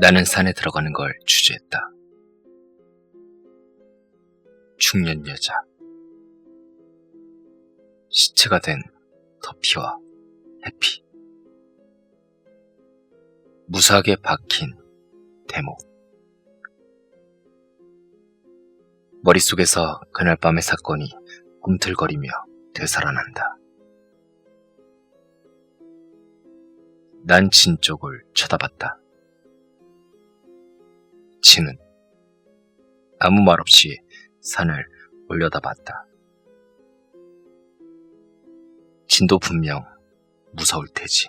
나는 산에 들어가는 걸 주저했다. 중년 여자. 시체가 된 더피와 해피. 무사하게 박힌 대목. 머릿속에서 그날 밤의 사건이 꿈틀거리며 되살아난다. 난 진 쪽을 쳐다봤다. 진은 아무 말 없이 산을 올려다봤다. 진도 분명 무서울 테지.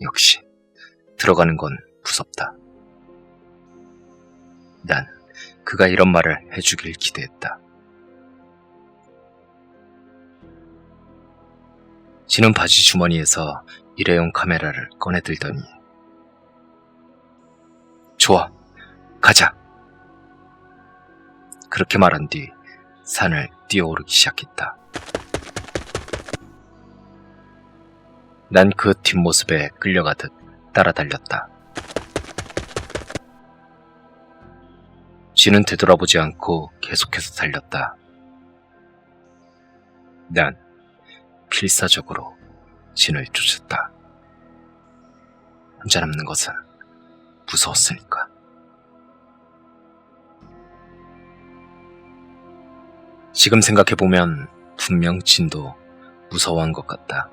역시 들어가는 건 무섭다. 난 그가 이런 말을 해주길 기대했다. 진은 바지 주머니에서 일회용 카메라를 꺼내들더니 좋아, 가자. 그렇게 말한 뒤 산을 뛰어오르기 시작했다. 난 그 뒷모습에 끌려가듯 따라달렸다. 진은 되돌아보지 않고 계속해서 달렸다. 난 필사적으로 진을 쫓았다. 혼자 남는 것은 무서웠으니까. 지금 생각해보면 분명 진도 무서워한 것 같다.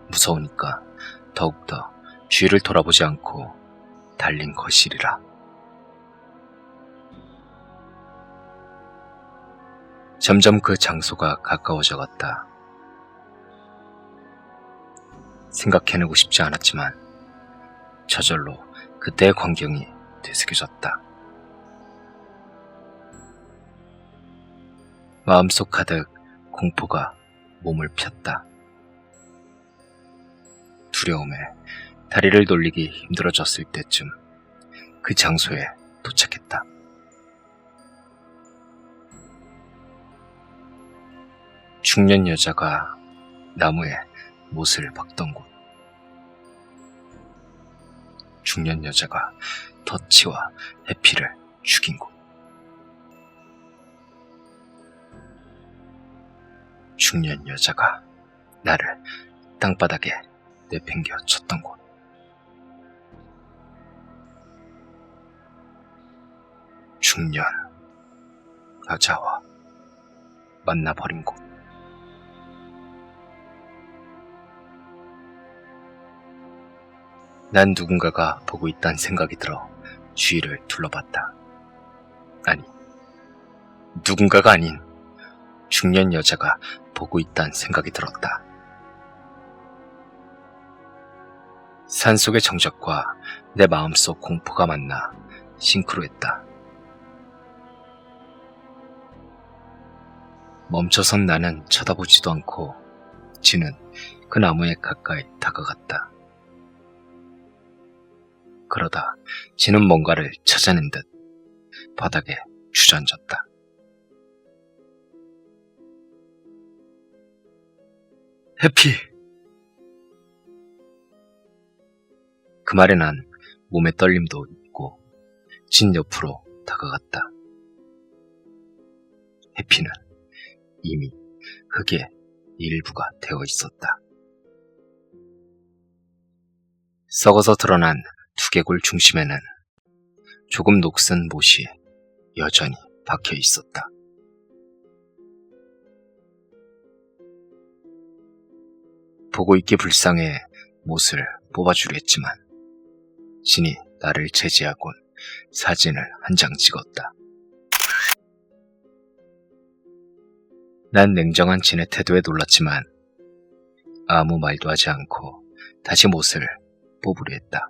무서우니까 더욱더 주위를 돌아보지 않고 달린 것이리라. 점점 그 장소가 가까워져 갔다. 생각해내고 싶지 않았지만 저절로 그때의 광경이 되새겨졌다. 마음속 가득 공포가 몸을 폈다. 두려움에 다리를 돌리기 힘들어졌을 때쯤 그 장소에 도착했다. 중년 여자가 나무에 못을 박던 곳. 중년 여자가 더치와 해피를 죽인 곳. 중년 여자가 나를 땅바닥에 내팽겨 쳤던 곳. 중년 여자와 만나버린 곳. 난 누군가가 보고 있다는 생각이 들어 주위를 둘러봤다. 아니, 누군가가 아닌 중년 여자가 보고 있다는 생각이 들었다. 산속의 정적과 내 마음속 공포가 만나 싱크로했다. 멈춰선 나는 쳐다보지도 않고 진은 그 나무에 가까이 다가갔다. 그러다 진은 뭔가를 찾아낸 듯 바닥에 주저앉았다. 해피! 그 말에 난 몸에 떨림도 있고 진 옆으로 다가갔다. 해피는 이미 흙의 일부가 되어 있었다. 썩어서 드러난 두개골 중심에는 조금 녹슨 못이 여전히 박혀 있었다. 보고 있기 불쌍해 못을 뽑아주려 했지만 진이 나를 제지하곤 사진을 한 장 찍었다. 난 냉정한 진의 태도에 놀랐지만 아무 말도 하지 않고 다시 못을 뽑으려 했다.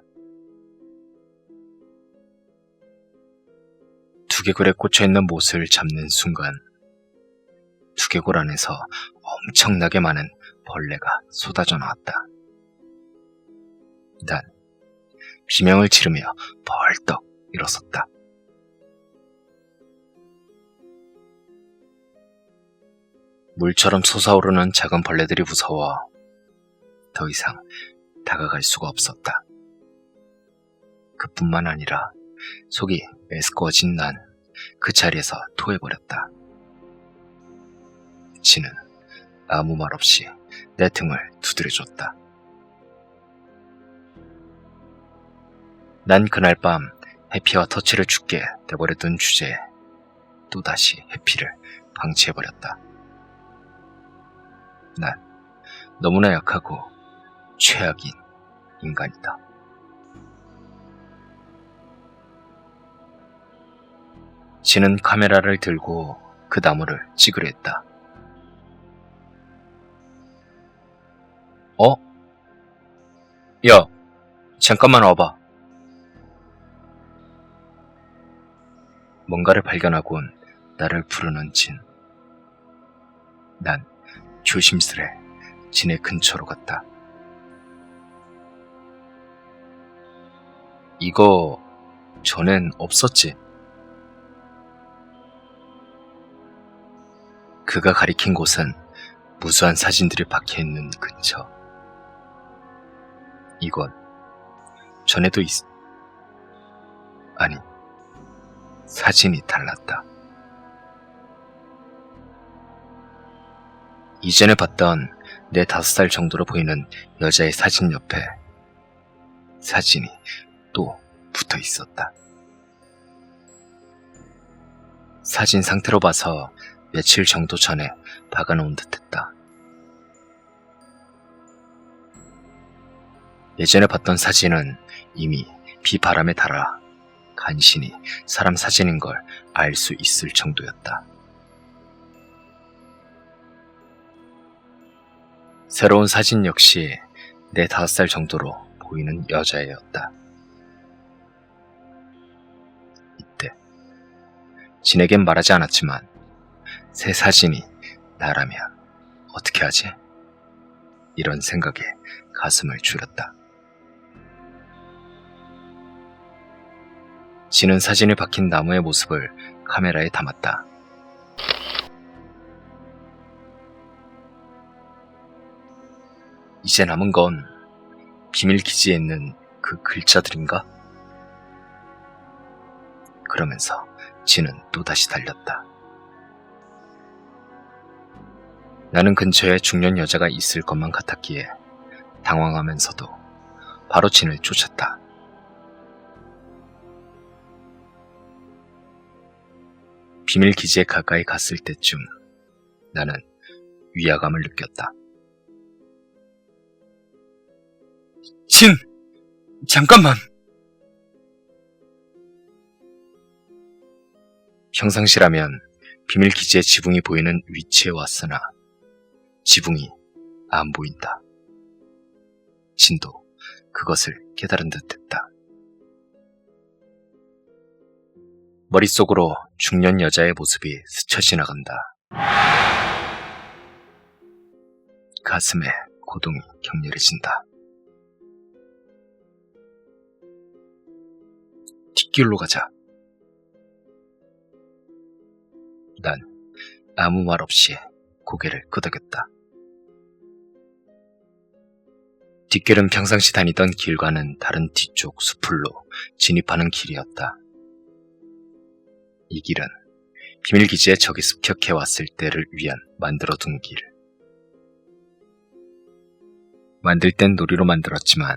두개골에 꽂혀있는 못을 잡는 순간 두개골 안에서 엄청나게 많은 벌레가 쏟아져 나왔다. 난 비명을 지르며 벌떡 일어섰다. 물처럼 솟아오르는 작은 벌레들이 무서워 더 이상 다가갈 수가 없었다. 그뿐만 아니라 속이 메스꺼워진 난 그 자리에서 토해버렸다. 진은 아무 말 없이 내 등을 두드려줬다. 난 그날 밤 해피와 터치를 죽게 돼버렸던 주제에 또다시 해피를 방치해버렸다. 난 너무나 약하고 최악인 인간이다. 진은 카메라를 들고 그 나무를 찍으려 했다. 어? 야, 잠깐만 와봐. 뭔가를 발견하곤 나를 부르는 진. 난 조심스레 진의 근처로 갔다. 이거 전엔 없었지? 그가 가리킨 곳은 무수한 사진들이 박혀있는 근처. 이건 전에도 아니, 사진이 달랐다. 이전에 봤던 내 5살 정도로 보이는 여자의 사진 옆에 사진이 또 붙어 있었다. 사진 상태로 봐서 며칠 정도 전에 박아놓은 듯했다. 예전에 봤던 사진은 이미 비바람에 닳아 간신히 사람 사진인 걸 알 수 있을 정도였다. 새로운 사진 역시 내 5살 정도로 보이는 여자애였다. 이때 진에겐 말하지 않았지만 새 사진이 나라면 어떻게 하지? 이런 생각에 가슴을 졸였다. 진은 사진에 박힌 나무의 모습을 카메라에 담았다. 이제 남은 건 비밀 기지에 있는 그 글자들인가? 그러면서 진은 또다시 달렸다. 나는 근처에 중년 여자가 있을 것만 같았기에 당황하면서도 바로 진을 쫓았다. 비밀 기지에 가까이 갔을 때쯤 나는 위화감을 느꼈다. 진! 잠깐만! 평상시라면 비밀 기지의 지붕이 보이는 위치에 왔으나 지붕이 안 보인다. 진도 그것을 깨달은 듯했다. 머릿속으로 중년 여자의 모습이 스쳐 지나간다. 가슴에 고동이 격렬해진다. 뒷길로 가자. 난 아무 말 없이 고개를 끄덕였다. 뒷길은 평상시 다니던 길과는 다른 뒤쪽 수풀로 진입하는 길이었다. 이 길은 비밀기지에 적이 습격해왔을 때를 위한 만들어둔 길. 만들 땐 놀이로 만들었지만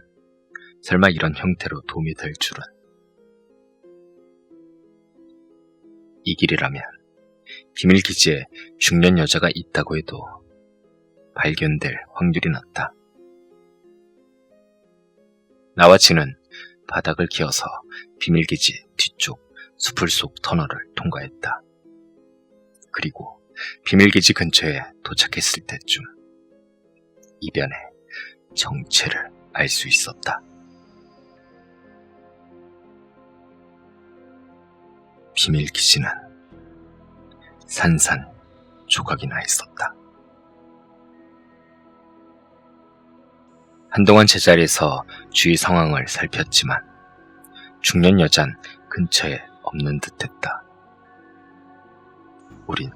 설마 이런 형태로 도움이 될 줄은. 이 길이라면 비밀기지에 중년 여자가 있다고 해도 발견될 확률이 낮다. 나와 진은 바닥을 기어서 비밀기지 뒤쪽 수풀 속 터널을 통과했다. 그리고 비밀기지 근처에 도착했을 때쯤 이변의 정체를 알 수 있었다. 비밀기지는 산산조각이 나 있었다. 한동안 제자리에서 주위 상황을 살폈지만 중년 여잔 근처에 없는 듯했다. 우린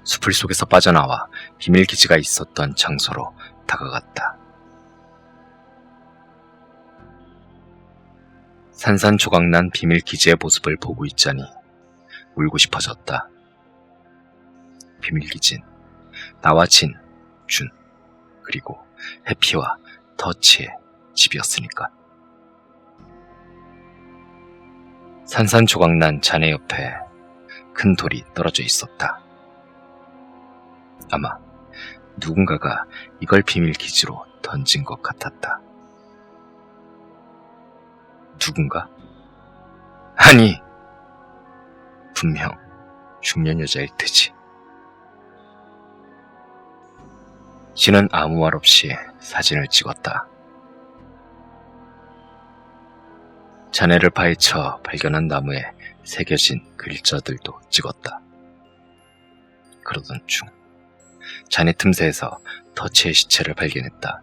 수풀 속에서 빠져나와 비밀기지가 있었던 장소로 다가갔다. 산산조각난 비밀 기지의 모습을 보고 있자니 울고 싶어졌다. 비밀 기진, 나와 진, 준, 그리고 해피와 터치의 집이었으니까. 산산조각난 잔해 옆에 큰 돌이 떨어져 있었다. 아마 누군가가 이걸 비밀 기지로 던진 것 같았다. 누군가? 아니, 분명 중년 여자일 테지. 신은 아무 말 없이 사진을 찍었다. 잔해를 파헤쳐 발견한 나무에 새겨진 글자들도 찍었다. 그러던 중 잔해 틈새에서 터치의 시체를 발견했다.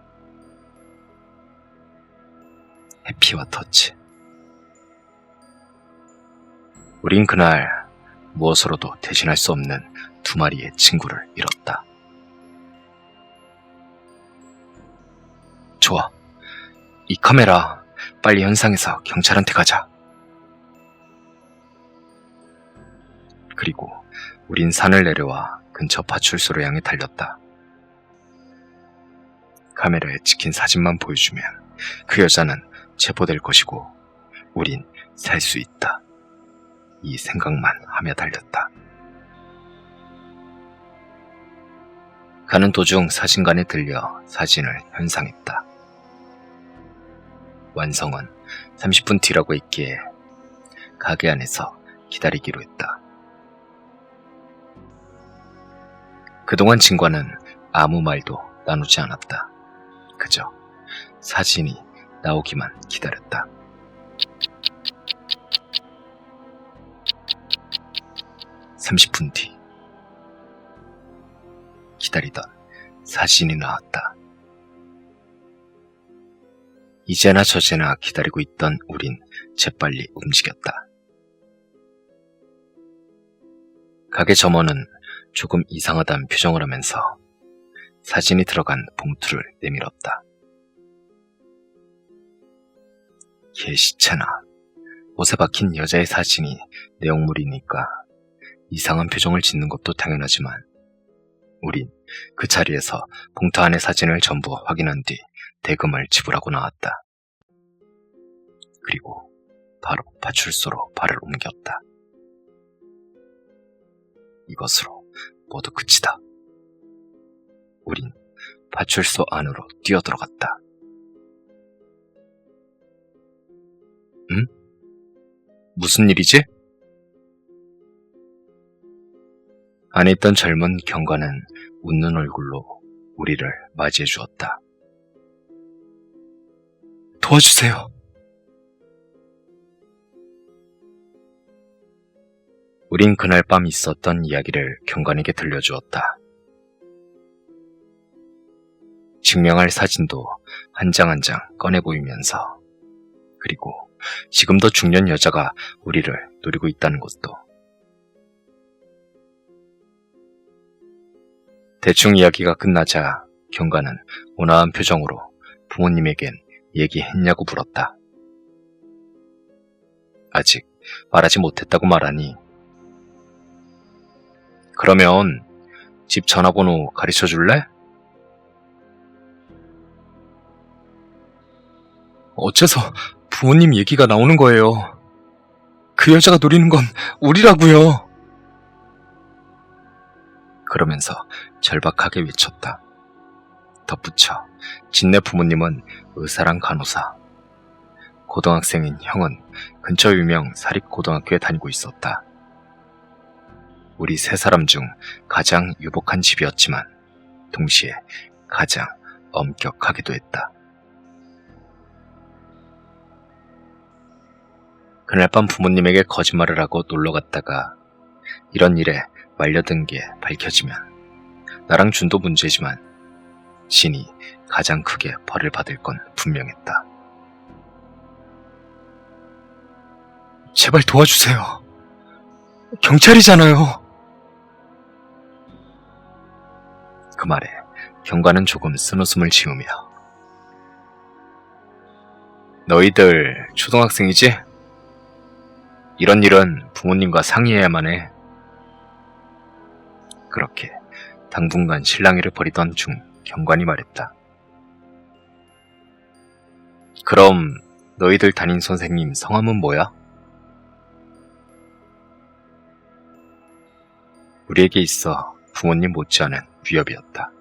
해피와 터치. 우린 그날 무엇으로도 대신할 수 없는 두 마리의 친구를 잃었다. 좋아. 이 카메라 빨리 현상에서 경찰한테 가자. 그리고 우린 산을 내려와 근처 파출소를 향해 달렸다. 카메라에 찍힌 사진만 보여주면 그 여자는 체포될 것이고 우린 살 수 있다. 이 생각만 하며 달렸다. 가는 도중 사진관에 들려 사진을 현상했다. 완성은 30분 뒤라고 했기에 가게 안에서 기다리기로 했다. 그동안 진과는 아무 말도 나누지 않았다. 그저 사진이 나오기만 기다렸다. (30분) 뒤 기다리던 사진이 나왔다. 이제나 저제나 기다리고 있던 우린 재빨리 움직였다. 가게 점원은 조금 이상하다는 표정을 하면서 사진이 들어간 봉투를 내밀었다. 개시체나 옷에 박힌 여자의 사진이 내용물이니까 이상한 표정을 짓는 것도 당연하지만 우린 그 자리에서 봉투 안의 사진을 전부 확인한 뒤 대금을 지불하고 나왔다. 그리고 바로 파출소로 발을 옮겼다. 이것으로 모두 끝이다. 우린 파출소 안으로 뛰어들어갔다. 응? 무슨 일이지? 안에 있던 젊은 경관은 웃는 얼굴로 우리를 맞이해 주었다. 도와주세요. 우린 그날 밤 있었던 이야기를 경관에게 들려주었다. 증명할 사진도 한 장 한 장 꺼내 보이면서 그리고 지금도 중년 여자가 우리를 노리고 있다는 것도. 대충 이야기가 끝나자 경관은 온화한 표정으로 부모님에겐 얘기했냐고 물었다. 아직 말하지 못했다고 말하니 그러면 집 전화번호 가르쳐 줄래? 어째서 부모님 얘기가 나오는 거예요. 그 여자가 노리는 건 우리라고요. 그러면서 절박하게 외쳤다. 덧붙여 진네 부모님은 의사랑 간호사, 고등학생인 형은 근처 유명 사립고등학교에 다니고 있었다. 우리 세 사람 중 가장 유복한 집이었지만 동시에 가장 엄격하기도 했다. 그날 밤 부모님에게 거짓말을 하고 놀러 갔다가 이런 일에 말려든 게 밝혀지면 나랑 준도 문제지만 진이 가장 크게 벌을 받을 건 분명했다. 제발 도와주세요. 경찰이잖아요. 그 말에 경관은 조금 쓴웃음을 지으며 너희들 초등학생이지? 이런 일은 부모님과 상의해야만 해. 그렇게 당분간 실랑이를 벌이던 중 경관이 말했다. 그럼 너희들 담임 선생님 성함은 뭐야? 우리에게 있어 부모님 못지않은 위협이었다.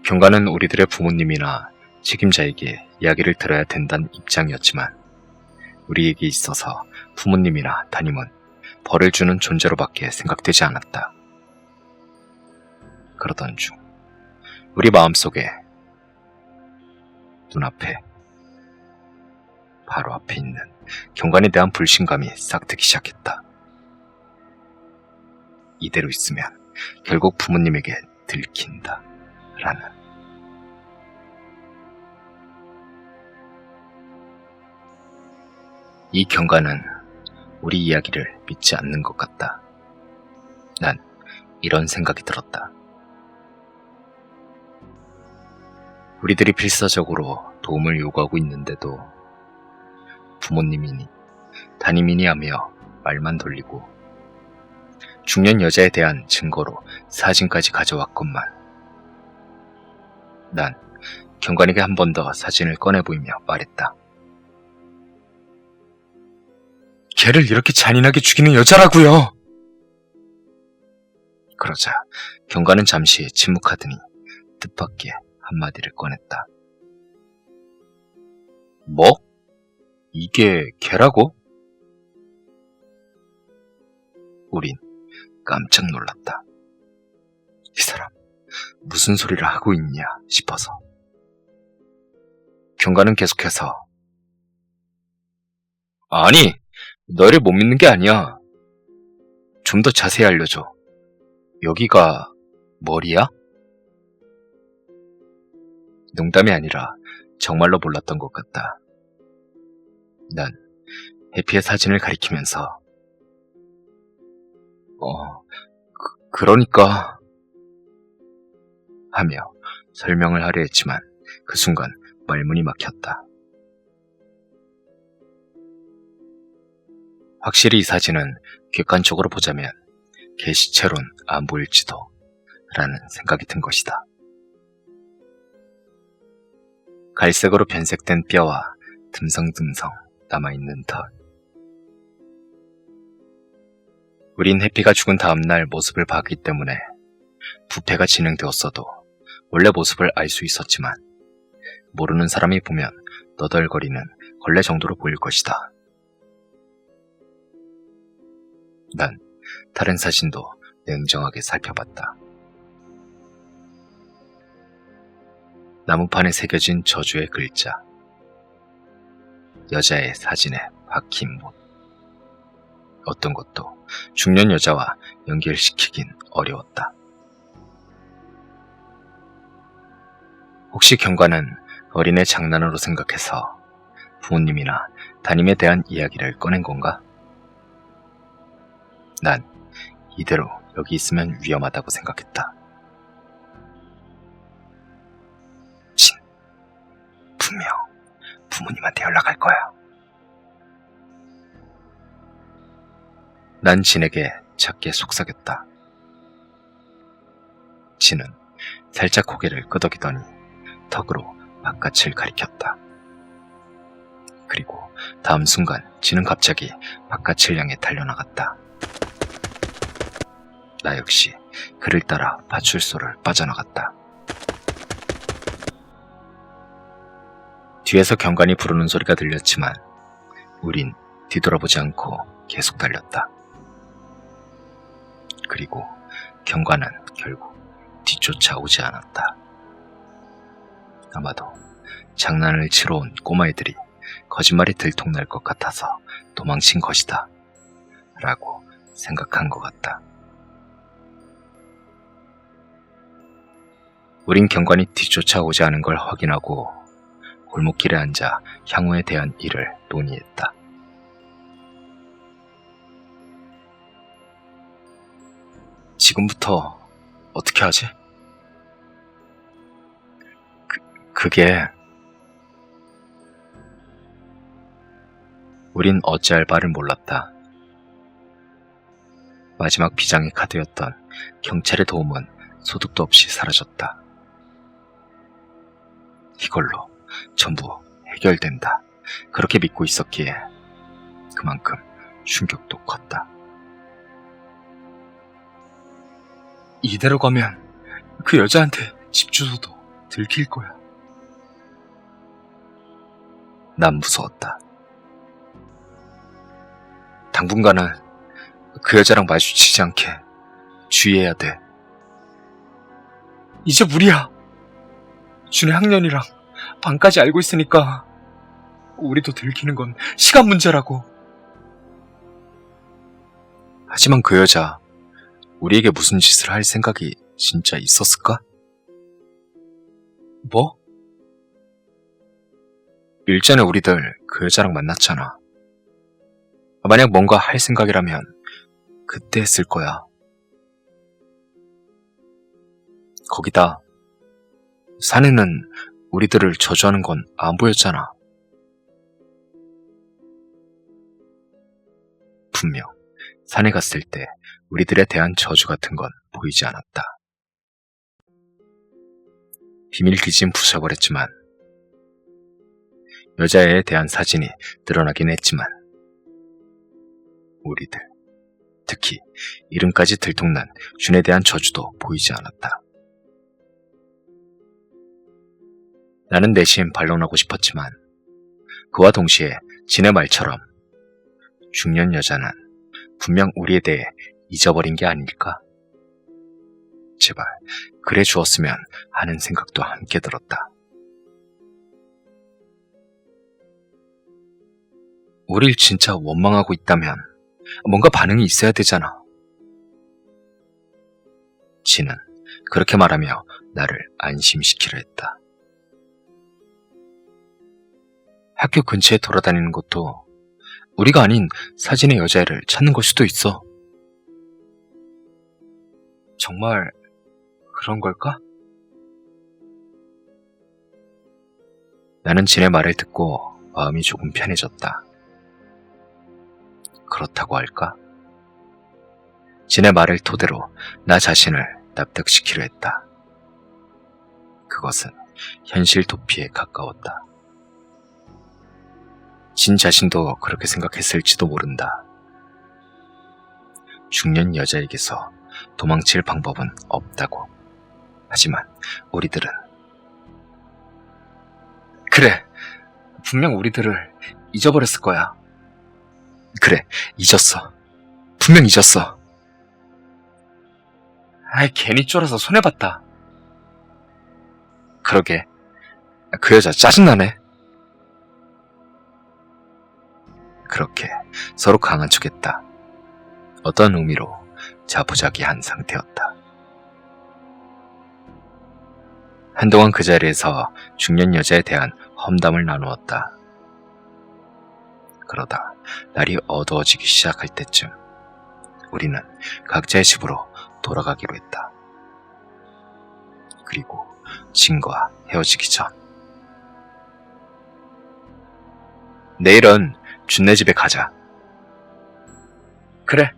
경관은 우리들의 부모님이나 책임자에게 이야기를 들어야 된다는 입장이었지만 우리에게 있어서 부모님이나 담임은 벌을 주는 존재로밖에 생각되지 않았다. 그러던 중 우리 마음속에 눈앞에 바로 앞에 있는 경관에 대한 불신감이 싹트기 시작했다. 이대로 있으면 결국 부모님에게 들킨다 라는. 이 경관은 우리 이야기를 믿지 않는 것 같다. 난 이런 생각이 들었다. 우리들이 필사적으로 도움을 요구하고 있는데도 부모님이니 담임이니 하며 말만 돌리고 중년 여자에 대한 증거로 사진까지 가져왔건만 난 경관에게 한 번 더 사진을 꺼내 보이며 말했다. 걔를 이렇게 잔인하게 죽이는 여자라고요. 그러자 경관은 잠시 침묵하더니 뜻밖의 한마디를 꺼냈다. 뭐? 이게 걔라고? 우린 깜짝 놀랐다. 이 사람 무슨 소리를 하고 있냐 싶어서. 경관은 계속해서 아니, 너를 못 믿는 게 아니야. 좀 더 자세히 알려줘. 여기가 머리야? 농담이 아니라 정말로 몰랐던 것 같다. 난 해피의 사진을 가리키면서 그러니까 하며 설명을 하려 했지만 그 순간 말문이 막혔다. 확실히 이 사진은 객관적으로 보자면 개시체론 안 보일지도 라는 생각이 든 것이다. 갈색으로 변색된 뼈와 듬성듬성 남아있는 털. 우린 해피가 죽은 다음날 모습을 봤기 때문에 부패가 진행되었어도 원래 모습을 알 수 있었지만 모르는 사람이 보면 너덜거리는 걸레 정도로 보일 것이다. 난 다른 사진도 냉정하게 살펴봤다. 나무판에 새겨진 저주의 글자. 여자의 사진에 박힌 못. 어떤 것도 중년 여자와 연결시키긴 어려웠다. 혹시 경관은 어린애 장난으로 생각해서 부모님이나 담임에 대한 이야기를 꺼낸 건가? 난 이대로 여기 있으면 위험하다고 생각했다. 분명 부모님한테 연락할 거야. 난 진에게 작게 속삭였다. 진은 살짝 고개를 끄덕이더니 턱으로 바깥을 가리켰다. 그리고 다음 순간 진은 갑자기 바깥을 향해 달려나갔다. 나 역시 그를 따라 파출소를 빠져나갔다. 뒤에서 경관이 부르는 소리가 들렸지만 우린 뒤돌아보지 않고 계속 달렸다. 그리고 경관은 결국 뒤쫓아오지 않았다. 아마도 장난을 치러 온 꼬마애들이 거짓말이 들통날 것 같아서 도망친 것이다 라고 생각한 것 같다. 우린 경관이 뒤쫓아오지 않은 걸 확인하고 골목길에 앉아 향후에 대한 일을 논의했다. 지금부터 어떻게 하지? 그게 우린 어찌할 바를 몰랐다. 마지막 비장의 카드였던 경찰의 도움은 소득도 없이 사라졌다. 이걸로 전부 해결된다. 그렇게 믿고 있었기에 그만큼 충격도 컸다. 이대로 가면 그 여자한테 집 주소도 들킬 거야. 난 무서웠다. 당분간은 그 여자랑 마주치지 않게 주의해야 돼. 이제 무리야. 준의 학년이랑 반까지 알고 있으니까 우리도 들키는 건 시간 문제라고. 하지만 그 여자 우리에게 무슨 짓을 할 생각이 진짜 있었을까? 뭐? 일전에 우리들 그 여자랑 만났잖아. 만약 뭔가 할 생각이라면 그때 했을 거야. 거기다 사내는 우리들을 저주하는 건 안 보였잖아. 분명 산에 갔을 때 우리들에 대한 저주 같은 건 보이지 않았다. 비밀 기지는 부숴버렸지만 여자애에 대한 사진이 드러나긴 했지만 우리들, 특히 이름까지 들통난 준에 대한 저주도 보이지 않았다. 나는 내심 반론하고 싶었지만 그와 동시에 진의 말처럼 중년 여자는 분명 우리에 대해 잊어버린 게 아닐까? 제발 그래 주었으면 하는 생각도 함께 들었다. 우릴 진짜 원망하고 있다면 뭔가 반응이 있어야 되잖아. 진은 그렇게 말하며 나를 안심시키려 했다. 학교 근처에 돌아다니는 것도 우리가 아닌 사진의 여자애를 찾는 걸 수도 있어. 정말 그런 걸까? 나는 진의 말을 듣고 마음이 조금 편해졌다. 그렇다고 할까? 진의 말을 토대로 나 자신을 납득시키려 했다. 그것은 현실 도피에 가까웠다. 진 자신도 그렇게 생각했을지도 모른다. 중년 여자에게서 도망칠 방법은 없다고. 하지만 우리들은 그래, 분명 우리들을 잊어버렸을 거야. 그래, 잊었어. 분명 잊었어. 아이, 괜히 쫄아서 손해봤다. 그러게, 그 여자 짜증나네. 그렇게 서로 강한 척했다. 어떤 의미로 자부자기한 상태였다. 한동안 그 자리에서 중년 여자에 대한 험담을 나누었다. 그러다 날이 어두워지기 시작할 때쯤 우리는 각자의 집으로 돌아가기로 했다. 그리고 진과 헤어지기 전 내일은 준네 집에 가자. 그래,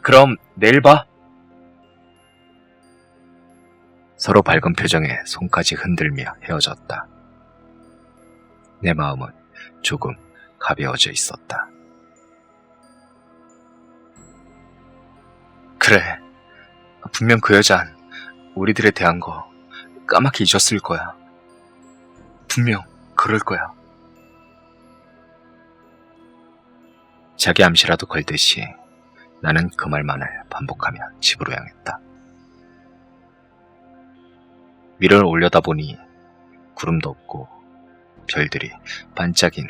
그럼 내일 봐. 서로 밝은 표정에 손까지 흔들며 헤어졌다. 내 마음은 조금 가벼워져 있었다. 그래, 분명 그 여잔 우리들에 대한 거 까맣게 잊었을 거야. 분명 그럴 거야. 자기 암시라도 걸듯이 나는 그 말만을 반복하며 집으로 향했다. 위를 올려다보니 구름도 없고 별들이 반짝이는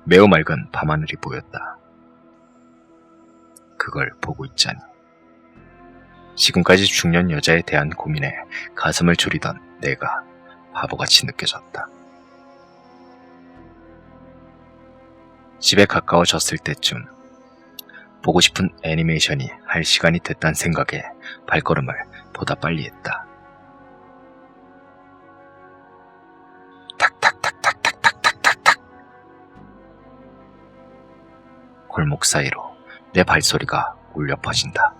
매우 맑은 밤하늘이 보였다. 그걸 보고 있자니 지금까지 중년 여자에 대한 고민에 가슴을 졸이던 내가 바보같이 느껴졌다. 집에 가까워졌을 때쯤 보고 싶은 애니메이션이 할 시간이 됐다는 생각에 발걸음을 보다 빨리 했다. 탁탁탁탁탁탁탁탁탁. 골목 사이로 내 발소리가 울려 퍼진다.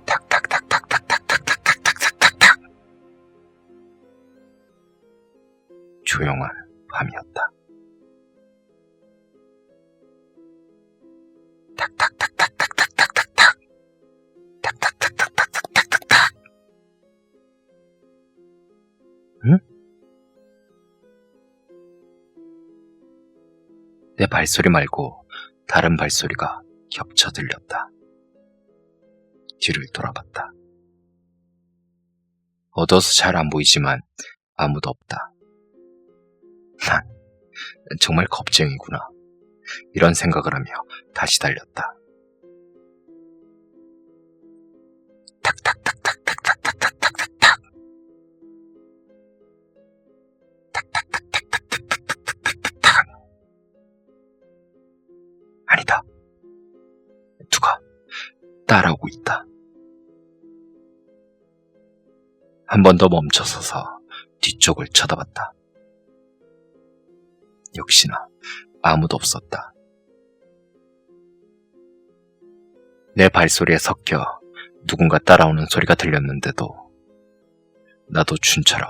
탁탁탁탁탁탁탁탁탁탁탁탁. 조용한 밤이었다. 탁탁탁탁탁탁탁탁탁. 탁탁탁탁탁탁탁탁. 응? 내 발소리 말고 다른 발소리가 겹쳐 들렸다. 뒤를 돌아봤다. 어두워서 잘 안 보이지만 아무도 없다. 난 정말 겁쟁이구나. 이런 생각을 하며 다시 달렸다. 탁탁탁탁탁탁탁탁탁탁탁. 탁탁탁탁탁탁탁탁탁탁. 아니다. 누가 따라오고 있다. 한 번 더 멈춰서서 뒤쪽을 쳐다봤다. 역시나 아무도 없었다. 내 발소리에 섞여 누군가 따라오는 소리가 들렸는데도 나도 춘처럼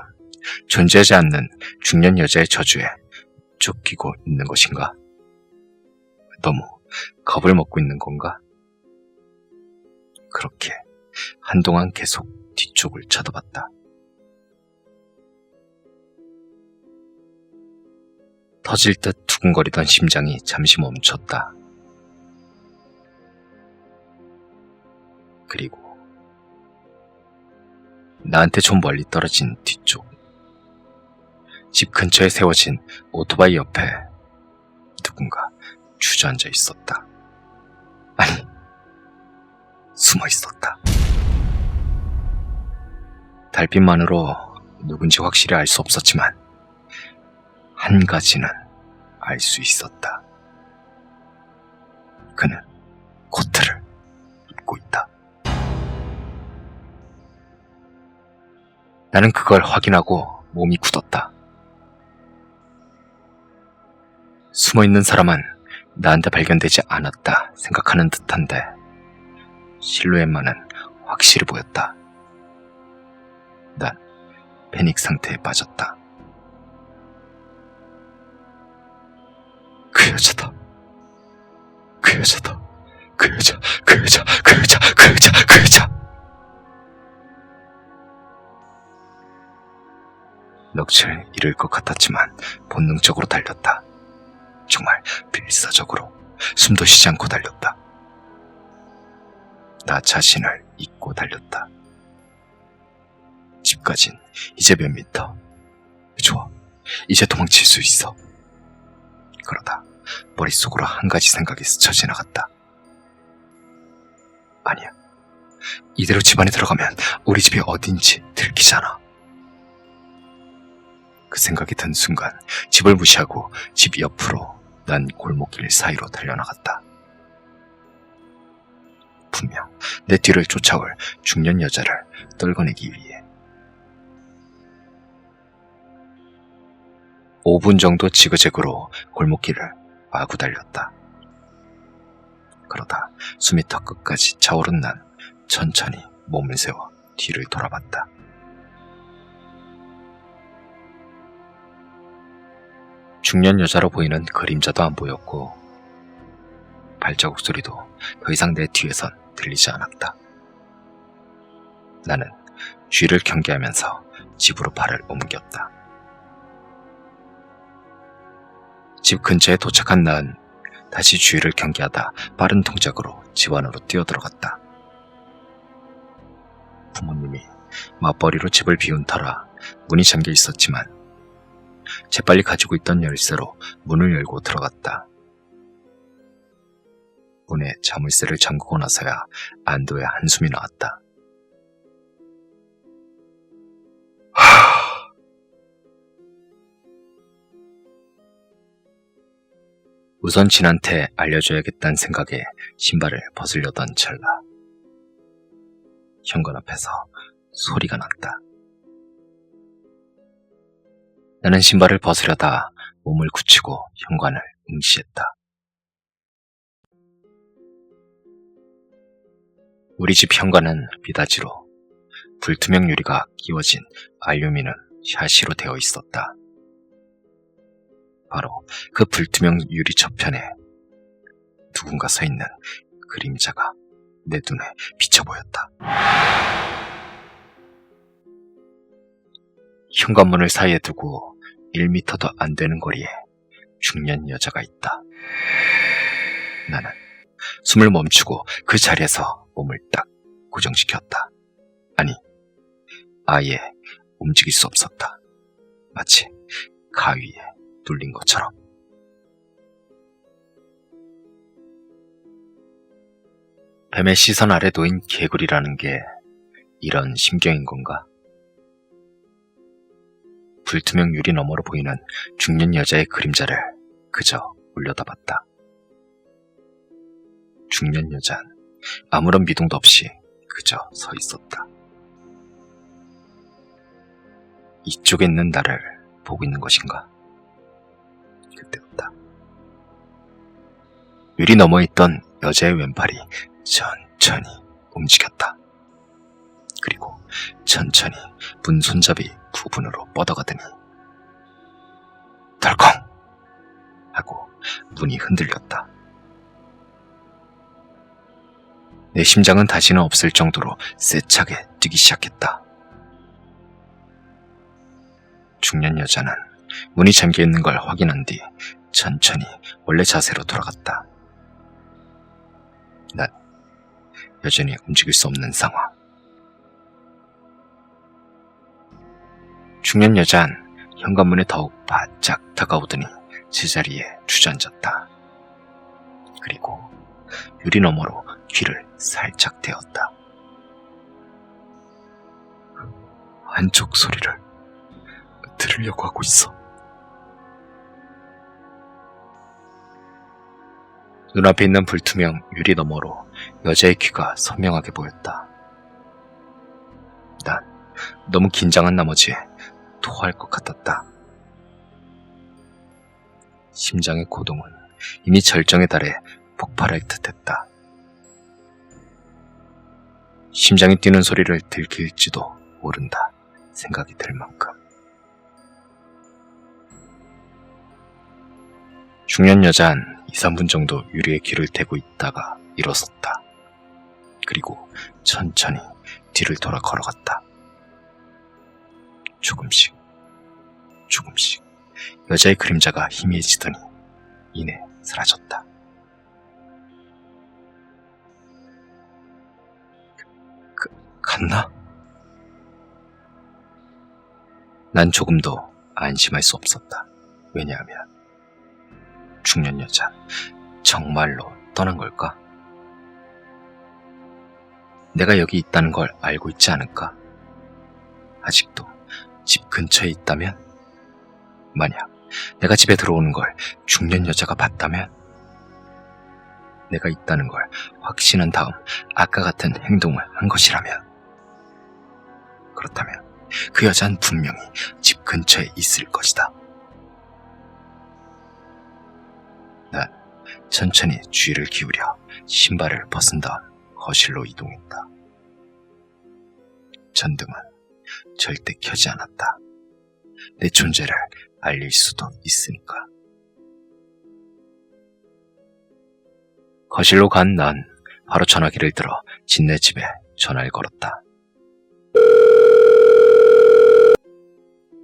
존재하지 않는 중년 여자의 저주에 쫓기고 있는 것인가? 너무 겁을 먹고 있는 건가? 그렇게 한동안 계속 뒤쪽을 쳐다봤다. 터질 듯 두근거리던 심장이 잠시 멈췄다. 그리고 나한테 좀 멀리 떨어진 뒤쪽, 집 근처에 세워진 오토바이 옆에 누군가 주저앉아 있었다. 아니, 숨어 있었다. 달빛만으로 누군지 확실히 알 수 없었지만 한 가지는 알 수 있었다. 그는 코트를 입고 있다. 나는 그걸 확인하고 몸이 굳었다. 숨어있는 사람은 나한테 발견되지 않았다 생각하는 듯한데 실루엣만은 확실히 보였다. 난 패닉 상태에 빠졌다. 그 여자다. 그 여자다. 그 여자, 그 여자, 그 여자, 그 여자, 그 여자. 넋을 잃을 것 같았지만 본능적으로 달렸다. 정말 필사적으로 숨도 쉬지 않고 달렸다. 나 자신을 잊고 달렸다. 집까진 이제 몇 미터. 좋아, 이제 도망칠 수 있어. 그러다 머릿속으로 한 가지 생각이 스쳐 지나갔다. 아니야, 이대로 집 안에 들어가면 우리 집이 어딘지 들키잖아. 그 생각이 든 순간 집을 무시하고 집 옆으로 난 골목길 사이로 달려나갔다. 분명 내 뒤를 쫓아올 중년 여자를 떨궈내기 위해. 5분 정도 지그재그로 골목길을 마구 달렸다. 그러다 숨이 턱끝까지 차오른 난 천천히 몸을 세워 뒤를 돌아봤다. 중년 여자로 보이는 그림자도 안 보였고 발자국 소리도 더 이상 내 뒤에선 들리지 않았다. 나는 쥐를 경계하면서 집으로 발을 옮겼다. 집 근처에 도착한 난 다시 주위를 경계하다 빠른 동작으로 집 안으로 뛰어들어갔다. 부모님이 맞벌이로 집을 비운 터라 문이 잠겨 있었지만 재빨리 가지고 있던 열쇠로 문을 열고 들어갔다. 문에 자물쇠를 잠그고 나서야 안도의 한숨이 나왔다. 우선 진한테 알려줘야겠다는 생각에 신발을 벗으려던 찰나 현관 앞에서 소리가 났다. 나는 신발을 벗으려다 몸을 굳히고 현관을 응시했다. 우리 집 현관은 미닫이로 불투명 유리가 끼워진 알루미늄 샤시로 되어 있었다. 바로 그 불투명 유리 저편에 누군가 서 있는 그림자가 내 눈에 비쳐 보였다. 현관문을 사이에 두고 1미터도 안 되는 거리에 중년 여자가 있다. 나는 숨을 멈추고 그 자리에서 몸을 딱 고정시켰다. 아니, 아예 움직일 수 없었다. 마치 가위에 눌린 것처럼. 뱀의 시선 아래 놓인 개구리라는 게 이런 심경인 건가? 불투명 유리 너머로 보이는 중년 여자의 그림자를 그저 올려다봤다. 중년 여자는 아무런 미동도 없이 그저 서 있었다. 이쪽에 있는 나를 보고 있는 것인가? 그때였다. 유리 너머에 있던 여자의 왼팔이 천천히 움직였다. 그리고 천천히 문 손잡이 부분으로 뻗어가더니 덜컹 하고 문이 흔들렸다. 내 심장은 다시는 없을 정도로 세차게 뛰기 시작했다. 중년 여자는 문이 잠겨있는 걸 확인한 뒤 천천히 원래 자세로 돌아갔다. 난 여전히 움직일 수 없는 상황. 중년 여자는 현관문에 더욱 바짝 다가오더니 제자리에 주저앉았다. 그리고 유리 너머로 귀를 살짝 대었다. 한쪽 소리를 들으려고 하고 있어. 눈앞에 있는 불투명 유리 너머로 여자의 귀가 선명하게 보였다. 난 너무 긴장한 나머지 토할 것 같았다. 심장의 고동은 이미 절정에 달해 폭발할 듯했다. 심장이 뛰는 소리를 들킬지도 모른다 생각이 들 만큼. 중년 여자는 2, 3분 정도 유리에 귀를 대고 있다가 일어섰다. 그리고 천천히 뒤를 돌아 걸어갔다. 조금씩 여자의 그림자가 희미해지더니 이내 사라졌다. 갔나? 난 조금도 안심할 수 없었다. 왜냐하면 중년 여자 정말로 떠난 걸까? 내가 여기 있다는 걸 알고 있지 않을까? 아직도 집 근처에 있다면? 만약 내가 집에 들어오는 걸 중년 여자가 봤다면? 내가 있다는 걸 확신한 다음 아까 같은 행동을 한 것이라면? 그렇다면 그 여자는 분명히 집 근처에 있을 것이다. 난 천천히 주의를 기울여 신발을 벗은 다음 거실로 이동했다. 전등은 절대 켜지 않았다. 내 존재를 알릴 수도 있으니까. 거실로 간 난 바로 전화기를 들어 진네 집에 전화를 걸었다.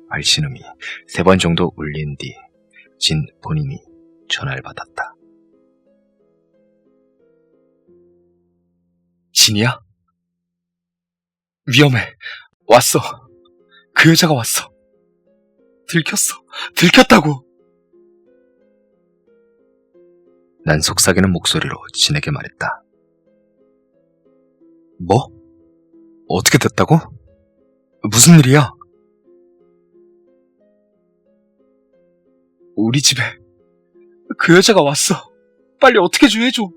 발신음이 3번 정도 울린 뒤 진 본인이 전화를 받았다. 진이야? 위험해. 왔어. 그 여자가 왔어. 들켰다고. 난 속삭이는 목소리로 진에게 말했다. 뭐? 어떻게 됐다고? 무슨 일이야? 우리 집에 그 여자가 왔어. 빨리 어떻게 좀 해줘.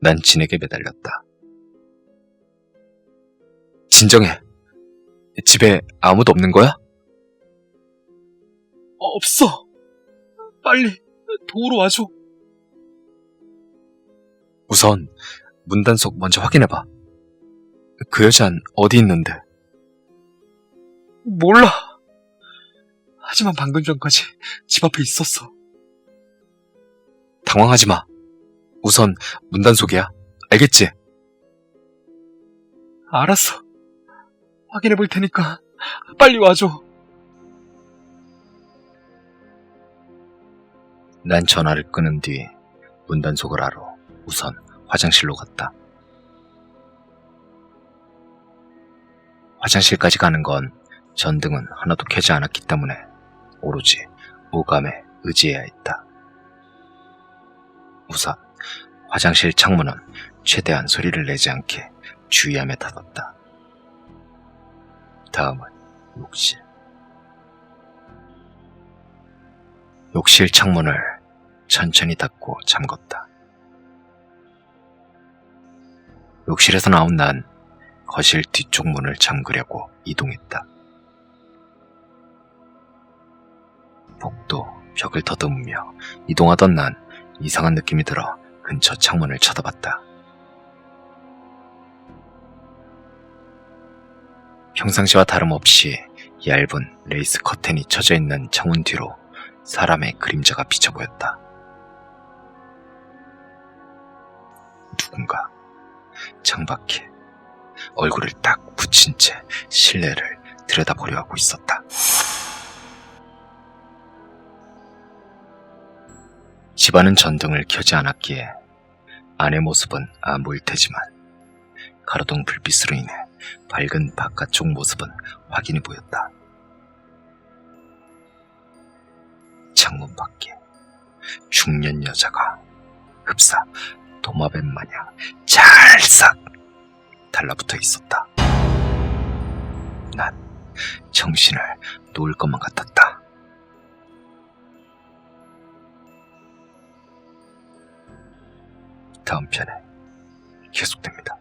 난 진에게 매달렸다. 진정해. 집에 아무도 없는 거야? 없어. 빨리 도우러 와줘. 우선 문단속 먼저 확인해봐. 그 여잔 어디 있는데? 몰라. 하지만 방금 전까지 집 앞에 있었어. 당황하지 마. 우선 문단속이야. 알겠지? 알았어. 확인해 볼 테니까 빨리 와줘. 난 전화를 끊은 뒤 문단속을 하러 우선 화장실로 갔다. 화장실까지 가는 건 전등은 하나도 켜지 않았기 때문에 오로지 오감에 의지해야 했다. 우선 화장실 창문은 최대한 소리를 내지 않게 주의하며 닫았다. 다음은 욕실. 욕실 창문을 천천히 닫고 잠궜다. 욕실에서 나온 난 거실 뒤쪽 문을 잠그려고 이동했다. 복도 벽을 더듬으며 이동하던 난 이상한 느낌이 들어 근처 창문을 쳐다봤다. 평상시와 다름없이 얇은 레이스 커튼이 쳐져 있는 창문 뒤로 사람의 그림자가 비쳐 보였다. 누군가 창밖에 얼굴을 딱 붙인 채 실내를 들여다보려 하고 있었다. 집안은 전등을 켜지 않았기에 안의 모습은 안 보일 테지만 가로등 불빛으로 인해 밝은 바깥쪽 모습은 확인이 보였다. 창문 밖에 중년 여자가 흡사 도마뱀 마냥 찰싹 달라붙어 있었다. 난 정신을 놓을 것만 같았다. 다음 편에 계속됩니다.